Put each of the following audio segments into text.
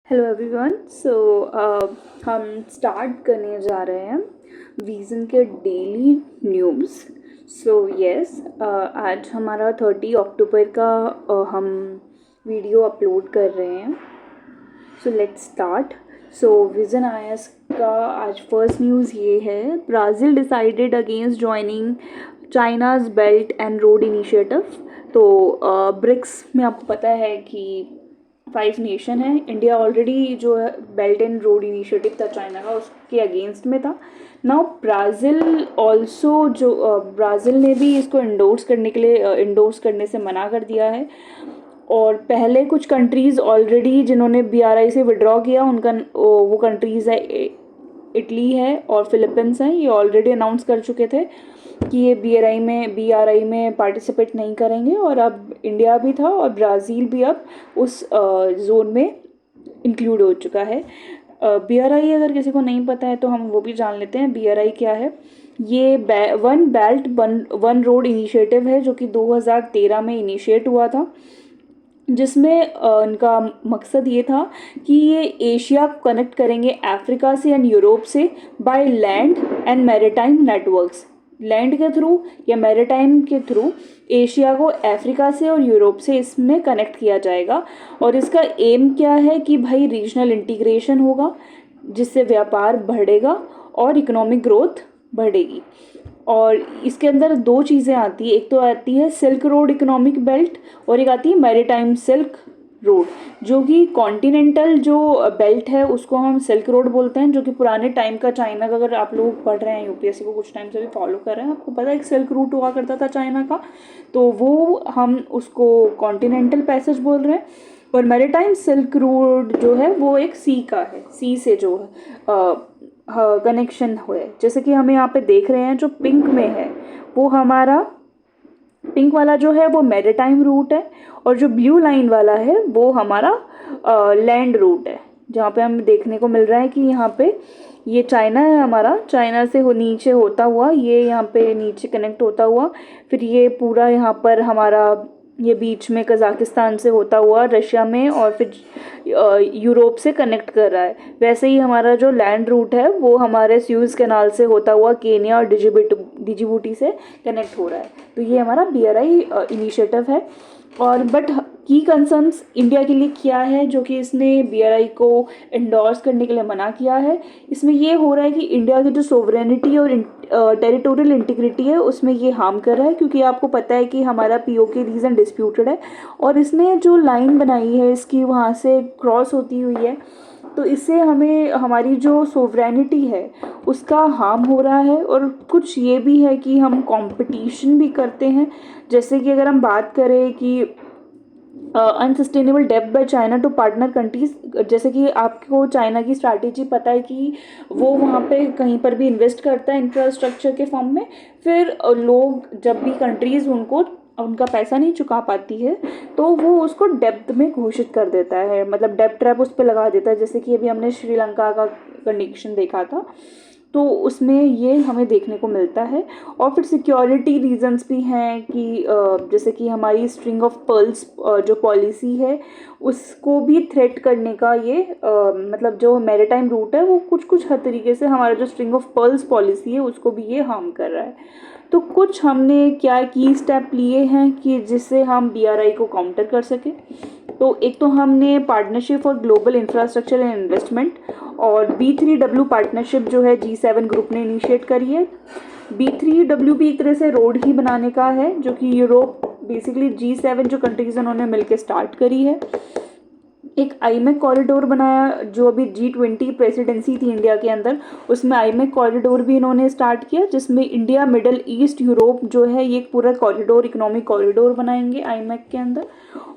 Hello everyone. हम start करने जा रहे हैं विज़न के डेली न्यूज़। यस, आज हमारा 30 अक्टूबर का हम वीडियो अपलोड कर रहे हैं। Let's start. विज़न आईएएस का आज फर्स्ट न्यूज़ ये है, Brazil decided against joining China's belt and road initiative. BRICS में आपको पता है कि 5 नेशन है। इंडिया ऑलरेडी जो है बेल्ट एंड रोड इनिशिएटिव था चाइना का, उसके अगेंस्ट में था। नाउ ब्राज़ील ऑल्सो, ब्राज़ील ने भी इसको इंडोर्स करने से मना कर दिया है। और पहले कुछ कंट्रीज़ ऑलरेडी जिन्होंने बीआरआई से विड्रॉ किया, उनका वो कंट्रीज़ है इटली है और फिलीपींस हैं। ये ऑलरेडी अनाउंस कर चुके थे कि ये बीआरआई में पार्टिसिपेट नहीं करेंगे। और अब इंडिया भी था और ब्राज़ील भी अब उस जोन में इंक्लूड हो चुका है। बीआरआई अगर किसी को नहीं पता है तो हम वो भी जान लेते हैं। बीआरआई क्या है? ये one belt one road initiative है जो कि 2013 में इनिशिएट हुआ था, जिसमें उनका मकसद ये था कि ये एशिया कनेक्ट करेंगे अफ्रीका से एंड यूरोप से by land and maritime networks. Land के थ्रू या मैरीटाइम के थ्रू एशिया को अफ्रीका से और यूरोप से इसमें कनेक्ट किया जाएगा। और इसका एम क्या है कि भाई रीजनल इंटीग्रेशन होगा, जिससे व्यापार बढ़ेगा और इकोनॉमिक ग्रोथ बढ़ेगी। और इसके अंदर दो चीज़ें आती है, एक तो आती है सिल्क रोड इकोनॉमिक बेल्ट और एक आती है मैरीटाइम सिल्क रोड। जो कि कॉन्टिनेंटल जो बेल्ट है उसको हम सिल्क रोड बोलते हैं, जो कि पुराने टाइम का चाइना का, अगर आप लोग पढ़ रहे हैं यूपीएससी को कुछ टाइम से भी फॉलो कर रहे हैं, आपको पता है एक सिल्क रूट हुआ करता था चाइना का, तो वो हम उसको कॉन्टिनेंटल पैसेज बोल रहे हैं। और मैरीटाइम सिल्क रोड जो है वो एक सी का है, सी से जो कनेक्शन हुए। जैसे कि हमें यहाँ पे देख रहे हैं जो पिंक में है वो हमारा, पिंक वाला जो है वो मैरीटाइम रूट है, और जो ब्लू लाइन वाला है वो हमारा लैंड रूट है। जहाँ पे हम देखने को मिल रहा है कि यहाँ पे ये चाइना है हमारा, चाइना से नीचे होता हुआ ये यहाँ पे नीचे कनेक्ट होता हुआ, फिर ये पूरा यहाँ पर हमारा ये बीच में कज़ाकिस्तान से होता हुआ रशिया में, और फिर यूरोप से कनेक्ट कर रहा है। वैसे ही हमारा जो लैंड रूट है वो हमारे स्यूज़ कैनाल से होता हुआ केनिया और डिजिबूटी से कनेक्ट हो रहा है। तो ये हमारा बीआरआई इनिशिएटिव है। और बट की कंसर्न्स इंडिया के लिए क्या है जो कि इसने बीआरआई को इंडोर्स करने के लिए मना किया है? इसमें ये हो रहा है कि इंडिया की जो सोवरेनिटी और टेरिटोरियल इंटीग्रिटी है उसमें ये हार्म कर रहा है, क्योंकि आपको पता है कि हमारा पीओके रीजन डिस्प्यूटेड है और इसने जो लाइन बनाई है इसकी वहाँ से क्रॉस होती हुई है। तो इससे हमें हमारी जो सोवरेनिटी है उसका हार्म हो रहा है। और कुछ ये भी है कि हम कंपटीशन भी करते हैं। जैसे कि अगर हम बात करें कि अनसस्टेनेबल डेब्ट by China to partner countries, जैसे कि आपको चाइना की स्ट्रैटेजी पता है कि वो वहाँ पे कहीं पर भी इन्वेस्ट करता है इंफ्रास्ट्रक्चर के फॉर्म में, फिर लोग जब भी कंट्रीज़ उनको उनका पैसा नहीं चुका पाती है तो वो उसको डेब्ट में घोषित कर देता है, मतलब डेब्ट ट्रैप उस पर लगा देता है। जैसे कि अभी हमने श्रीलंका का कंडीशन देखा था, तो उसमें ये हमें देखने को मिलता है। और फिर सिक्योरिटी रीजंस भी हैं कि जैसे कि हमारी स्ट्रिंग ऑफ पर्ल्स जो पॉलिसी है उसको भी थ्रेट करने का ये मतलब जो मैरीटाइम रूट है वो कुछ हद तरीके से हमारा जो स्ट्रिंग ऑफ पर्ल्स पॉलिसी है उसको भी ये हार्म कर रहा है। तो कुछ हमने क्या की स्टेप लिए हैं कि जिससे हम बीआरआई को काउंटर कर सकें। तो एक तो हमने partnership for global infrastructure and investment और B3W पार्टनरशिप जो है G7 ग्रुप ने इनिशिएट करी है। B3W भी एक तरह से रोड ही बनाने का है, जो कि यूरोप बेसिकली G7 जो कंट्रीज उन्होंने मिलकर स्टार्ट करी है। एक आईमेक कॉरिडोर बनाया, जो अभी G20 प्रेसिडेंसी थी इंडिया के अंदर, उसमें आईमेक कॉरिडोर भी इन्होंने स्टार्ट किया, जिसमें इंडिया मिडल ईस्ट यूरोप जो है ये पूरा कॉरिडोर इकोनॉमिक कॉरिडोर बनाएंगे आईमेक के अंदर।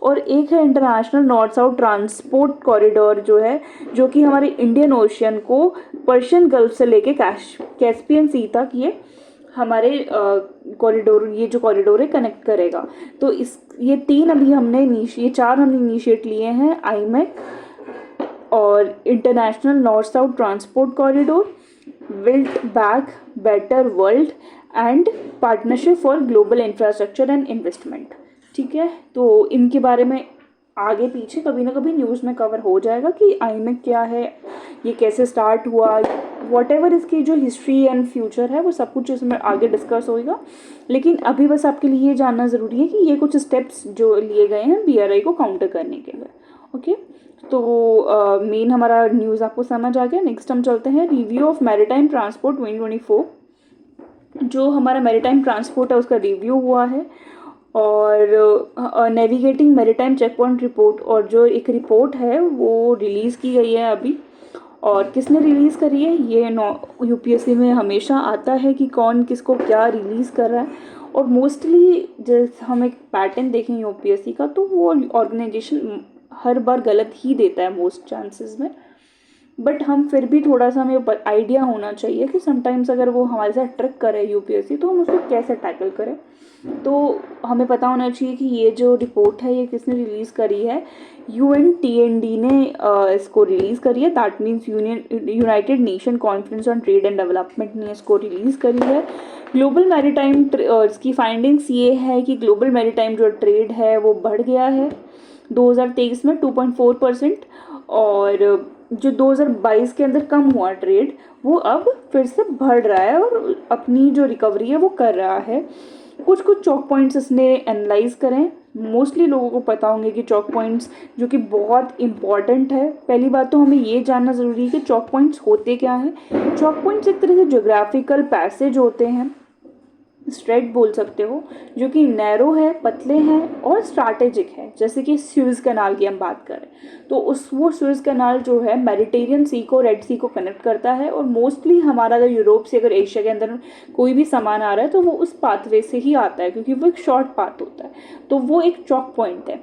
और एक है international north south transport corridor जो है, जो कि हमारे इंडियन ओशियन को पर्शियन गल्फ से लेके कैस्पियन सी तक ये हमारे कॉरिडोर, ये जो कॉरिडोर है कनेक्ट करेगा। तो ये चार हमने इनिशिएट लिए हैं, आईमेक और international north south transport corridor, build back better world and partnership for global infrastructure and investment. ठीक है, तो इनके बारे में आगे पीछे कभी ना कभी न्यूज़ में कवर हो जाएगा कि आईमेक क्या है, ये कैसे स्टार्ट हुआ, वॉट एवर इसकी जो हिस्ट्री एंड फ्यूचर है वो सब कुछ इसमें आगे डिस्कस होएगा। लेकिन अभी बस आपके लिए ये जानना ज़रूरी है कि ये कुछ स्टेप्स जो लिए गए हैं BRI को काउंटर करने के लिए। ओके, तो मेन हमारा न्यूज़ आपको समझ आ गया। नेक्स्ट हम चलते हैं रिव्यू ऑफ मैरीटाइम ट्रांसपोर्ट 2024। जो हमारा मैरीटाइम ट्रांसपोर्ट है उसका रिव्यू हुआ है, और navigating maritime checkpoint report, और जो एक रिपोर्ट है वो रिलीज़ की गई है अभी। और किसने रिलीज़ करी है, ये UPSC में हमेशा आता है कि कौन किसको क्या रिलीज़ कर रहा है। और मोस्टली जैसे हम एक पैटर्न देखें UPSC का, तो वो ऑर्गेनाइजेशन हर बार गलत ही देता है मोस्ट चांसेस में। बट हम फिर भी थोड़ा सा हमें आइडिया होना चाहिए कि समटाइम्स अगर वो हमारे साथ ट्रिक करे UPSC, तो हम उसको कैसे टैकल करें। तो हमें पता होना चाहिए कि ये जो रिपोर्ट है ये किसने रिलीज़ करी है। UNTND ने इसको रिलीज़ करी है, that means United nation conference on trade and development ने इसको रिलीज़ करी है। ग्लोबल मैरीटाइम इसकी फाइंडिंग्स ये है कि ग्लोबल मैरीटाइम जो ट्रेड है वो बढ़ गया है 2023 में 2.4%, और जो 2022 के अंदर कम हुआ ट्रेड वो अब फिर से बढ़ रहा है और अपनी जो रिकवरी है वो कर रहा है। कुछ कुछ चॉक पॉइंट्स इसने एनालाइज करें। मोस्टली लोगों को पता होंगे कि चॉक पॉइंट्स जो कि बहुत इंपॉर्टेंट है। पहली बात तो हमें ये जानना ज़रूरी है कि चॉक पॉइंट्स होते क्या हैं। चॉक पॉइंट्स एक तरह से ज्योग्राफिकल पैसेज होते हैं, स्ट्रेट बोल सकते हो, जो कि नैरो है, पतले हैं और स्ट्रैटेजिक है। जैसे कि स्यूज़ कैनाल की हम बात करें तो वो स्यूज़ कैनाल जो है मेडिटेरियन सी को रेड सी को कनेक्ट करता है, और मोस्टली हमारा अगर यूरोप से अगर एशिया के अंदर कोई भी सामान आ रहा है तो वो उस पाथवे से ही आता है, क्योंकि वो एक शॉर्ट पाथ होता है। तो वो एक चॉक पॉइंट है।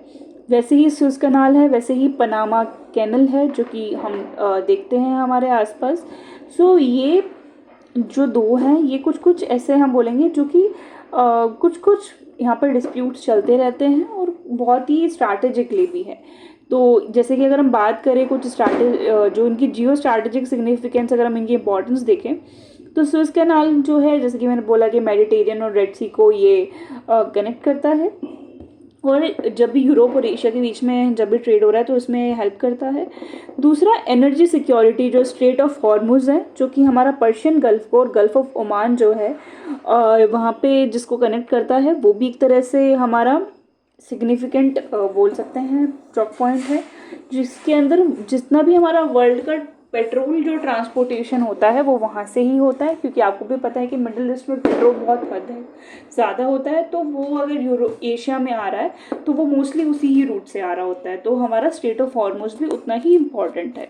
वैसे ही स्यूज़ कैनाल है, वैसे ही पनामा कैनल है जो कि हम देखते हैं हमारे आसपास। सो ये जो दो हैं ये कुछ कुछ ऐसे हम बोलेंगे जो कि कुछ कुछ यहाँ पर डिस्प्यूट्स चलते रहते हैं और बहुत ही स्ट्रैटेजिकली भी है। तो जैसे कि अगर हम बात करें कुछ जो इनकी जियो स्ट्रैटेजिक सिग्निफिकेंस, अगर हम इनकी इंपॉर्टेंस देखें तो स्विस कैनाल जो है, जैसे कि मैंने बोला कि मेडिटेरियन और रेड सी को ये कनेक्ट करता है, और जब भी यूरोप और एशिया के बीच में जब भी ट्रेड हो रहा है तो उसमें हेल्प करता है। दूसरा एनर्जी सिक्योरिटी, जो स्ट्रेट ऑफ हॉर्मुज़ है जो कि हमारा पर्शियन गल्फ को और गल्फ ऑफ ओमान जो है वहाँ पे जिसको कनेक्ट करता है, वो भी एक तरह से हमारा सिग्निफिकेंट बोल सकते हैं चॉक पॉइंट है, जिसके अंदर जितना भी हमारा वर्ल्ड का पेट्रोल जो ट्रांसपोर्टेशन होता है वो वहाँ से ही होता है। क्योंकि आपको भी पता है कि मिडिल ईस्ट में पेट्रोल बहुत हद है ज़्यादा होता है, तो वो अगर एशिया में आ रहा है तो वो मोस्टली उसी ही रूट से आ रहा होता है। तो हमारा स्ट्रेट ऑफ हॉर्मुज़ भी उतना ही इम्पॉर्टेंट है।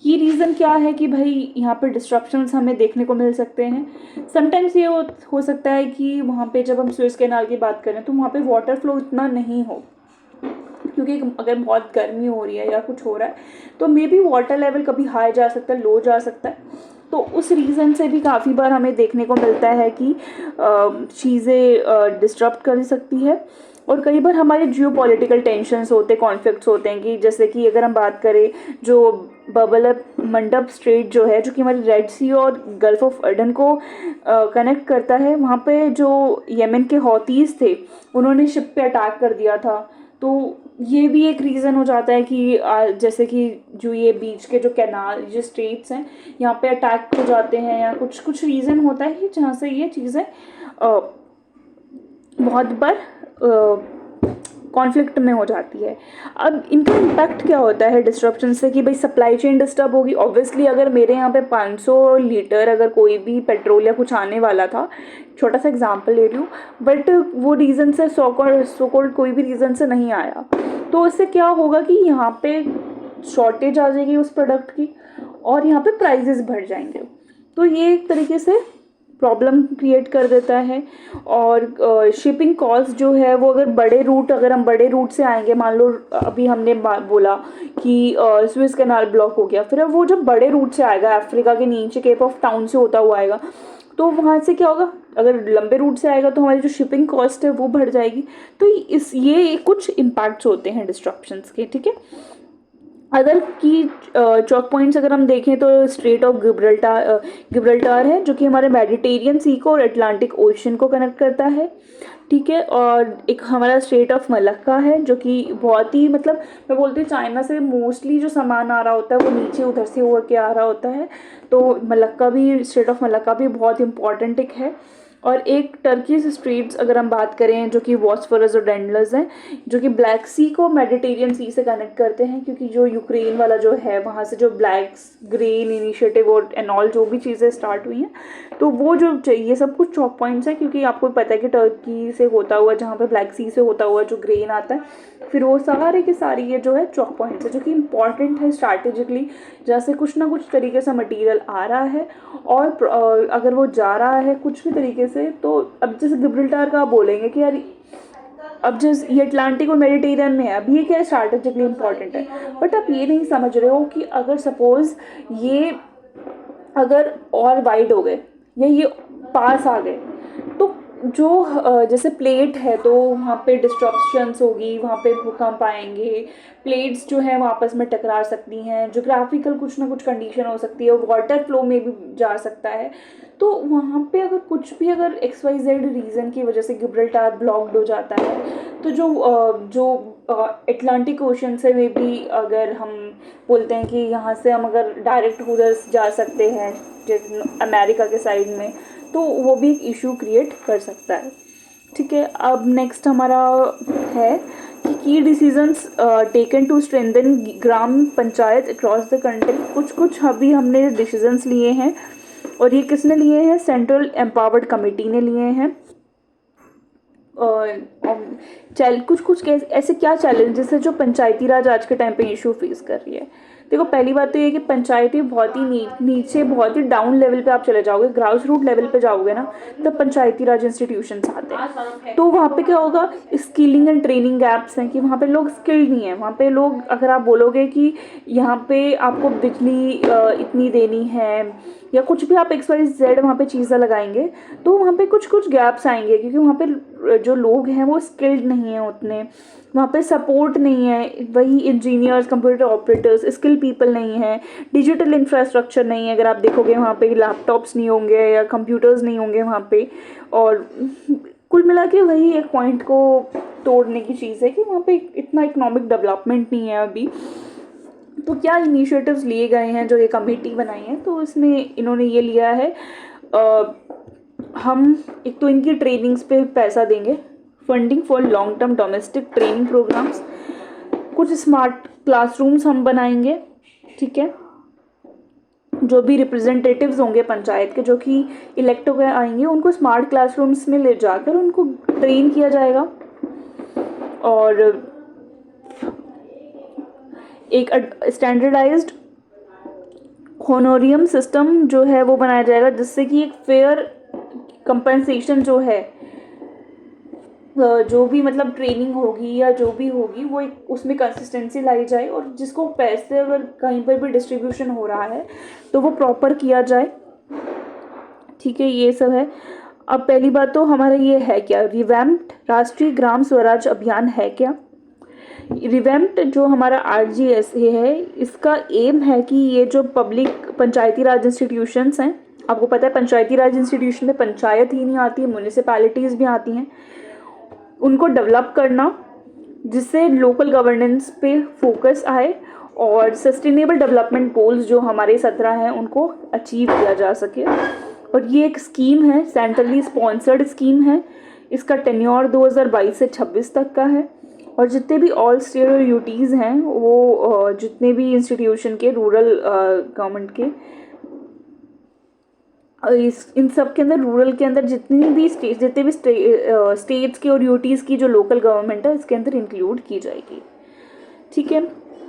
की रीज़न क्या है कि भाई यहाँ पर डिस्ट्रप्शंस हमें देखने को मिल सकते हैं। समटाइम्स ये हो सकता है कि वहाँ पे जब हम सुएज़ कैनाल की बात करें तो वहाँ पे वाटर फ्लो इतना नहीं हो, क्योंकि अगर बहुत गर्मी हो रही है या कुछ हो रहा है तो मे बी वाटर लेवल कभी हाई जा सकता है, लो जा सकता है। तो उस रीज़न से भी काफ़ी बार हमें देखने को मिलता है कि चीज़ें डिस्टर्ब कर सकती है। और कई बार हमारे जियो पॉलिटिकल टेंशन्स होते, कॉन्फ्लिक्ट्स होते हैं कि जैसे कि अगर हम बात करें जो बबल मंडप स्ट्रेट जो है, जो कि हमारी रेड सी और गल्फ ऑफ एडन को कनेक्ट करता है, वहाँ पे जो यमन के हौतीज़ थे उन्होंने शिप पे अटैक कर दिया था। तो ये भी एक रीज़न हो जाता है कि जैसे कि जो ये बीच के जो कैनाल जो स्ट्रेट्स हैं यहाँ पे अटैक हो जाते हैं, या कुछ कुछ रीज़न होता है कि जहाँ से ये चीज़ें बहुत बार कॉन्फ्लिक्ट में हो जाती है। अब इनका इम्पैक्ट क्या होता है डिस्ट्रप्शन से कि भाई सप्लाई चेन डिस्टर्ब होगी। ऑब्वियसली अगर मेरे यहाँ पे 500 लीटर अगर कोई भी पेट्रोल या कुछ आने वाला था, छोटा सा एग्जांपल ले रही हूँ, बट वो रीज़न से सो कॉल्ड कोई भी रीज़न से नहीं आया, तो इससे क्या होगा कि यहाँ पे शॉर्टेज आ जाएगी उस प्रोडक्ट की और यहाँ पे प्राइजेस बढ़ जाएंगे। तो ये एक तरीके से प्रॉब्लम क्रिएट कर देता है। और शिपिंग कॉस्ट जो है वो अगर हम बड़े रूट से आएंगे, मान लो अभी हमने बोला कि स्विस कैनाल ब्लॉक हो गया, फिर वो जब बड़े रूट से आएगा, अफ्रीका के नीचे केप ऑफ टाउन से होता हुआ आएगा, तो वहाँ से क्या होगा, अगर लंबे रूट से आएगा तो हमारी जो शिपिंग कॉस्ट है वो बढ़ जाएगी। तो ये कुछ इम्पैक्ट्स होते हैं डिस्ट्रप्शंस के, ठीक है। अदर की चौक पॉइंट्स अगर हम देखें तो स्ट्रेट ऑफ गिब्रल्टार है, जो कि हमारे मेडिटेरियन सी को और अटलांटिक ओशन को कनेक्ट करता है। ठीक है, और एक हमारा स्ट्रेट ऑफ मलक्का है, जो कि बहुत ही मतलब मैं बोलती हूँ चाइना से मोस्टली जो सामान आ रहा होता है वो नीचे उधर से होकर के आ रहा होता है। तो मलक्का भी, स्ट्रेट ऑफ मलक्का भी बहुत इंपॉर्टेंट एक है। और एक टर्किश स्ट्रेट्स अगर हम बात करें, जो कि बॉस्फोरस और डैंडलस हैं, जो कि ब्लैक सी को मेडिटेरियन सी से कनेक्ट करते हैं, क्योंकि जो यूक्रेन वाला जो है वहाँ से जो ब्लैक ग्रेन इनिशिएटिव और एंड ऑल जो भी चीज़ें स्टार्ट हुई हैं, तो वो जो ये सब कुछ चौक पॉइंट्स हैं, क्योंकि आपको पता है कि टर्की से होता हुआ, जहाँ पे ब्लैक सी से होता हुआ जो ग्रेन आता है, फिर वो सारे के सारी ये जो है चौक पॉइंट्स है, जो कि इंपॉर्टेंट है स्ट्रैटेजिकली, जैसे कुछ ना कुछ तरीके से मटेरियल आ रहा है और अगर वो जा रहा है कुछ भी तरीके से, तो अब जैसे गिब्रल्टार का आप बोलेंगे कि यार अब जैसे ये अटलांटिक और मेडिटेरियन में है, अब ये क्या स्ट्रैटेजिकली इंपॉर्टेंट है, बट आप ये नहीं समझ रहे हो कि अगर सपोज ये अगर और वाइड हो गए या ये पास आ गए, तो जो जैसे प्लेट है तो वहाँ पे डिस्ट्रप्शंस होगी, वहाँ पे भूकंप आएंगे, प्लेट्स जो है वो आपस में टकरा सकती हैं, जोग्राफिकल कुछ ना कुछ कंडीशन हो सकती है, वाटर फ्लो में भी जा सकता है। तो वहाँ पे अगर कुछ भी अगर XYZ रीज़न की वजह से गिब्रल्टार ब्लॉक्ड हो जाता है, तो जो अटलांटिक ओशन से में भी अगर हम बोलते हैं कि यहाँ से हम अगर डायरेक्ट उधर जा सकते हैं अमेरिका के साइड में, तो वो भी एक इशू क्रिएट कर सकता है। ठीक है, अब नेक्स्ट हमारा है कि की decisions taken to strengthen gram panchayat across the country. कुछ अभी हमने डिसीजंस लिए हैं, और ये किसने लिए हैं? सेंट्रल एम्पावर्ड कमेटी ने लिए हैं। कुछ ऐसे क्या चैलेंजेस है जो पंचायती राज आज के टाइम पे इशू फेस कर रही है। देखो, पहली बात तो ये कि पंचायती बहुत ही नीचे, बहुत ही डाउन लेवल पे आप चले जाओगे, ग्रास रूट लेवल पे जाओगे ना, तब पंचायती राज इंस्टीट्यूशंस आते हैं। तो वहाँ पे क्या होगा, स्किलिंग एंड ट्रेनिंग गैप्स हैं कि वहाँ पे लोग स्किल्ड नहीं है। वहाँ पे लोग, अगर आप बोलोगे कि यहाँ पे आपको बिजली इतनी देनी है या कुछ भी आप XYZ वहाँ पे चीज़ें लगाएंगे, तो वहाँ पे कुछ गैप्स आएंगे, क्योंकि वहाँ पे जो लोग हैं वो स्किल्ड नहीं हैं उतने, वहाँ पे सपोर्ट नहीं है, वही engineers, computer operators, skill people नहीं है, डिजिटल इंफ्रास्ट्रक्चर नहीं है। अगर आप देखोगे वहाँ पे लैपटॉप्स नहीं होंगे या कंप्यूटर्स नहीं होंगे वहाँ पे, और कुल मिला के वही एक पॉइंट को तोड़ने की चीज़ है कि वहाँ पे इतना इकोनॉमिक डेवलपमेंट नहीं है अभी। तो क्या इनिशिएटिव्स लिए गए हैं, जो ये कमेटी बनाई है, तो इसमें इन्होंने ये लिया है, हम एक तो इनकी ट्रेनिंग्स पे पैसा देंगे, funding for long term domestic training programmes, कुछ स्मार्ट क्लासरूम्स हम बनाएंगे। ठीक है, जो भी रिप्रेजेंटेटिव्स होंगे पंचायत के, जो कि इलेक्ट होकर आएंगे, उनको स्मार्ट क्लासरूम्स में ले जाकर उनको ट्रेन किया जाएगा। और एक स्टैंडर्डाइज्ड होनोरियम सिस्टम जो है वो बनाया जाएगा, जिससे कि एक फेयर कंपनसेशन जो है, जो भी मतलब ट्रेनिंग होगी या जो भी होगी, वो एक उसमें कंसिस्टेंसी लाई जाए, और जिसको पैसे अगर कहीं पर भी डिस्ट्रीब्यूशन हो रहा है तो वो प्रॉपर किया जाए। ठीक है, ये सब है। अब पहली बात तो हमारा ये है क्या, रिवैम्प्ड राष्ट्रीय ग्राम स्वराज अभियान है क्या। रिवैम्प्ड जो हमारा RGSA है, इसका एम है कि ये जो पब्लिक पंचायती राज इंस्टीट्यूशंस हैं, आपको पता है पंचायती राज इंस्टीट्यूशन में पंचायत ही नहीं आती है, म्यूनिसिपैलिटीज़ भी आती हैं, उनको डेवलप करना, जिससे लोकल गवर्नेंस पे फोकस आए और सस्टेनेबल डेवलपमेंट गोल्स जो हमारे 17 हैं उनको अचीव किया जा सके। और ये एक स्कीम है, सेंट्रली स्पॉन्सर्ड स्कीम है। इसका टेन्योर 2022 से 26 तक का है, और जितने भी ऑल स्टेट और यूटीज़ हैं, वो जितने भी इंस्टीट्यूशन के रूरल गवर्नमेंट के, इन सब के अंदर, रूरल के अंदर जितने भी स्टेट्स के और यूटीज़ की जो लोकल गवर्नमेंट है, इसके अंदर इंक्लूड की जाएगी। ठीक है,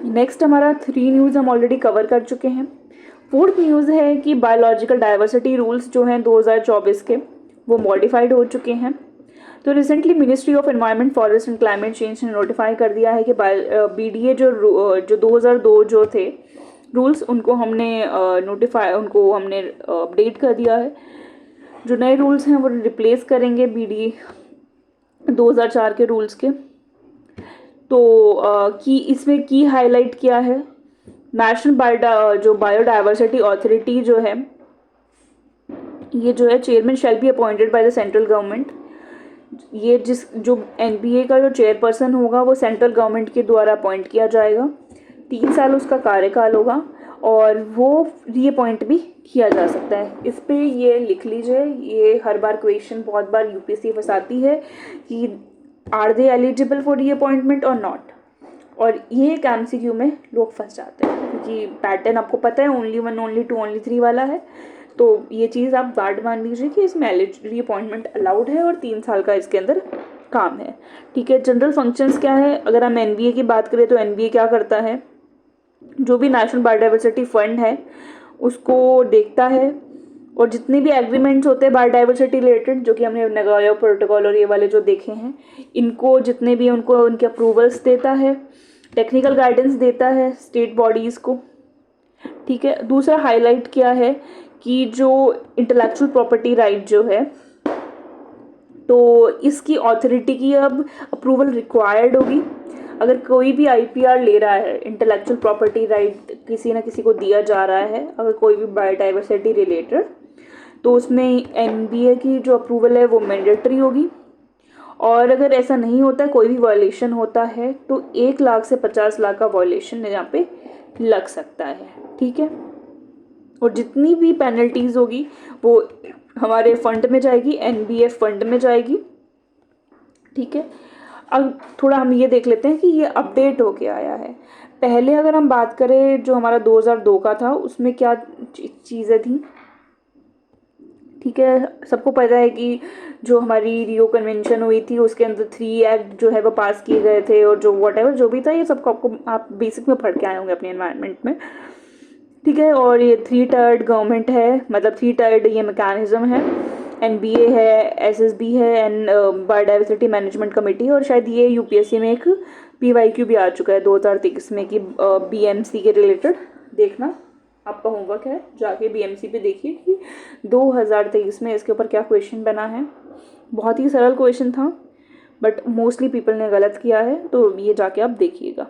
नेक्स्ट हमारा 3 न्यूज़ हम ऑलरेडी कवर कर चुके हैं। 4th न्यूज़ है कि बायोलॉजिकल डाइवर्सिटी रूल्स जो हैं 2024 के, वो मॉडिफाइड हो चुके हैं। तो recently ministry of environment, forest and climate change ने नोटिफाई कर दिया है कि BDA जो 2002 जो थे रूल्स, उनको हमने उनको हमने अपडेट कर दिया है। जो नए रूल्स हैं वो रिप्लेस करेंगे BDA 2004 के रूल्स के। तो की इसमें की हाईलाइट किया है नेशनल जो बायोडाइवर्सिटी अथॉरिटी जो है, ये जो है chairman shall be appointed by the central government. ये जो एनबीए का जो चेयरपर्सन होगा वो सेंट्रल गवर्नमेंट के द्वारा अपॉइंट किया जाएगा। 3 साल उसका कार्यकाल होगा और वो रीअपॉइंट भी किया जा सकता है। इस पे ये लिख लीजिए, ये हर बार क्वेश्चन बहुत बार यूपीएससी फंसाती है कि are they eligible for reappointment और नॉट, और ये एक एमसीक्यू में लोग फंस जाते हैं क्योंकि पैटर्न आपको पता है ओनली 1, ओनली 2, ओनली 3 वाला है। तो ये चीज़ आप गार्ड मान लीजिए कि इसमें रीअपॉइंटमेंट अलाउड है और 3 साल का इसके अंदर काम है। ठीक है, जनरल फंक्शंस क्या है, अगर हम एनबीए की बात करें तो एनबीए क्या करता है, जो भी नेशनल बायोडाइवर्सिटी फंड है उसको देखता है, और जितने भी एग्रीमेंट्स होते हैं बायोडाइवर्सिटी रिलेटेड, जो कि हमने नगोया प्रोटोकॉल और ये वाले जो देखे हैं, इनको जितने भी उनको उनके अप्रूवल्स देता है, टेक्निकल गाइडेंस देता है स्टेट बॉडीज़ को। ठीक है, दूसरा हाईलाइट किया है कि जो इंटेलेक्चुअल प्रॉपर्टी राइट जो है, तो इसकी ऑथोरिटी की अब अप्रूवल रिक्वायर्ड होगी। अगर कोई भी आईपीआर ले रहा है, इंटेलेक्चुअल प्रॉपर्टी राइट किसी ना किसी को दिया जा रहा है, अगर कोई भी बायोडाइवर्सिटी रिलेटेड, तो उसमें एनबीए की जो अप्रूवल है वो मैंडेटरी होगी। और अगर ऐसा नहीं होता है, कोई भी वायलेशन होता है, तो 1 लाख से 50 लाख का वायलेशन यहाँ पे लग सकता है। ठीक है, और जितनी भी पेनल्टीज होगी वो हमारे फंड में जाएगी, एनबीएफ फंड में जाएगी। ठीक है, अब थोड़ा हम ये देख लेते हैं कि ये अपडेट होके आया है। पहले अगर हम बात करें जो हमारा 2002 का था, उसमें क्या चीज़ें थी। ठीक है, सबको पता है कि जो हमारी रियो कन्वेंशन हुई थी उसके अंदर 3 एक्ट जो है वो पास किए गए थे, और जो वॉट जो भी था ये सबको आपको आप बेसिक में पढ़ के आए होंगे अपने एनवायरनमेंट में। ठीक है, और ये 3 टायर्ड गवर्नमेंट है, मतलब 3 टायर्ड ये मैकेनिज्म है, एनबीए है, एसएसबी है, एंड बायोडाइवर्सिटी मैनेजमेंट कमेटी। और शायद ये यूपीएससी में एक पीवाईक्यू भी आ चुका है 2023 में कि बीएमसी के रिलेटेड देखना, आपका होमवर्क है, जाके बीएमसी पे देखिए कि 2023 में इसके ऊपर क्या क्वेश्चन बना है। बहुत ही सरल क्वेश्चन था बट मोस्टली पीपल ने गलत किया है, तो ये जाके आप देखिएगा।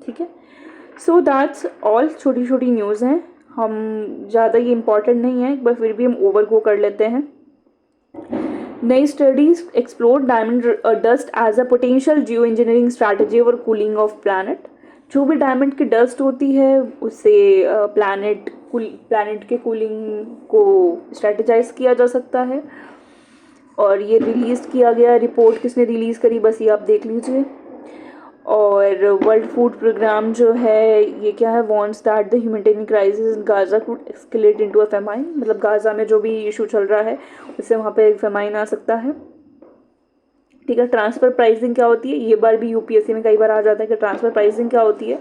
ठीक है, सो दैट्स ऑल। छोटी छोटी न्यूज़ हैं, हम ज़्यादा ये इम्पॉर्टेंट नहीं है, एक बार फिर भी हम ओवर गो कर लेते हैं। नई studies explore diamond dust as a potential geo engineering strategy और कूलिंग ऑफ प्लैनेट। जो भी डायमंड की डस्ट होती है उससे प्लैनेट के कूलिंग को स्ट्रेटेजाइज किया जा सकता है, और ये रिलीज़ किया गया। रिपोर्ट किसने रिलीज़ करी, बस ये आप देख लीजिए। और वर्ल्ड फूड प्रोग्राम जो है ये क्या है, wants that the humanitarian crisis in Gaza could escalate into a famine, मतलब गाजा में जो भी इशू चल रहा है उससे वहाँ पे फेमाइन आ सकता है। ठीक है, ट्रांसफ़र प्राइसिंग क्या होती है, ये बार भी यूपीएससी में कई बार आ जाता है कि ट्रांसफ़र प्राइसिंग क्या होती है।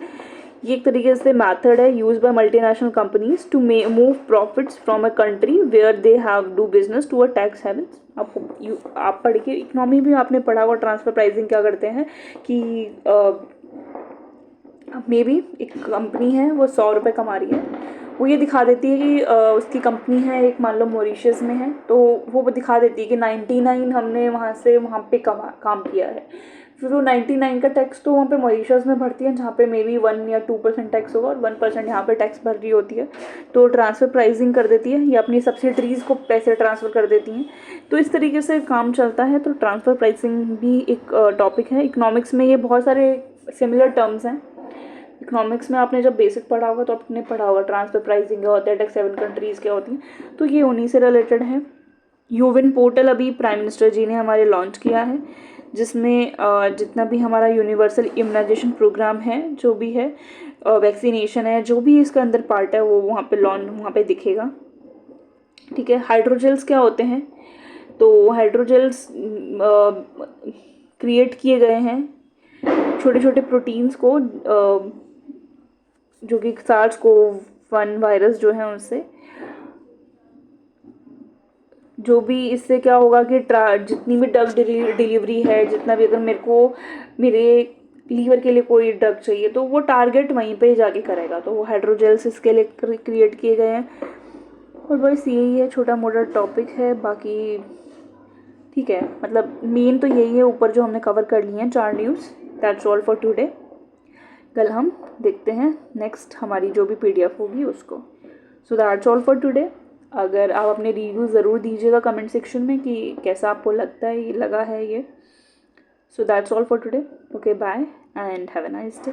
ये एक तरीके से मैथड है use by multinational companies to move profits from a country where they have do business to a tax havens. आपको आप पढ़ के इकोनॉमी भी आपने पढ़ा हुआ, ट्रांसफ़र प्राइसिंग क्या करते हैं कि मे बी एक कंपनी है वो 100 रुपये कमा रही है, वो ये दिखा देती है कि उसकी कंपनी है एक, मान लो मॉरिशस में है, तो वो दिखा देती है कि 99 हमने वहाँ से वहाँ पे काम किया है। फिर वो 99 का टैक्स तो वहाँ पे मॉरिशस में भरती है, जहाँ पे मे बी 1 या 2% टैक्स होगा, और 1% यहाँ पे टैक्स भर रही होती है, तो ट्रांसफ़र प्राइसिंग कर देती है, या अपनी सब्सिडरीज़ को पैसे ट्रांसफ़र कर देती हैं। तो इस तरीके से काम चलता है। तो ट्रांसफ़र प्राइसिंग भी एक टॉपिक है इकोनॉमिक्स में, ये बहुत सारे सिमिलर टर्म्स हैं। इकोनॉमिक्स में आपने जब बेसिक पढ़ा होगा तो आपने पढ़ा होगा ट्रांसफर प्राइसिंग क्या होता है, टैक्स हेवन कंट्रीज़ क्या होती हैं, तो ये उन्हीं से रिलेटेड है। यूविन पोर्टल अभी प्राइम मिनिस्टर जी ने हमारे लॉन्च किया है, जिसमें जितना भी हमारा यूनिवर्सल इम्यूनाइजेशन प्रोग्राम है, जो भी है वैक्सीनेशन है, जो भी इसके अंदर पार्ट है वो वहाँ पे दिखेगा। ठीक है, हाइड्रोजेल्स क्या होते हैं, तो हाइड्रोजेल्स क्रिएट किए गए हैं छोटे छोटे प्रोटीन्स को, जो कि SARS-CoV-1 वायरस जो है उनसे, जो भी इससे क्या होगा कि जितनी भी ड्रग डिलीवरी है, जितना भी, अगर मेरे लीवर के लिए कोई ड्रग चाहिए तो वो टारगेट वहीं पे जाके करेगा, तो वो हाइड्रोजेल्स इसके लिए क्रिएट किए गए हैं। और बस यही है, छोटा मोटा टॉपिक है, बाकी ठीक है, मतलब मेन तो यही है, ऊपर जो हमने कवर कर लिए हैं 4 news. That's all for today. कल हम देखते हैं नेक्स्ट हमारी जो भी PDF होगी उसको। सो दैट्स ऑल फॉर टुडे। अगर आप अपने रिव्यू ज़रूर दीजिएगा कमेंट सेक्शन में कि कैसा आपको लगता है, ये लगा है ये। So that's all for today. Okay, bye and have a nice day.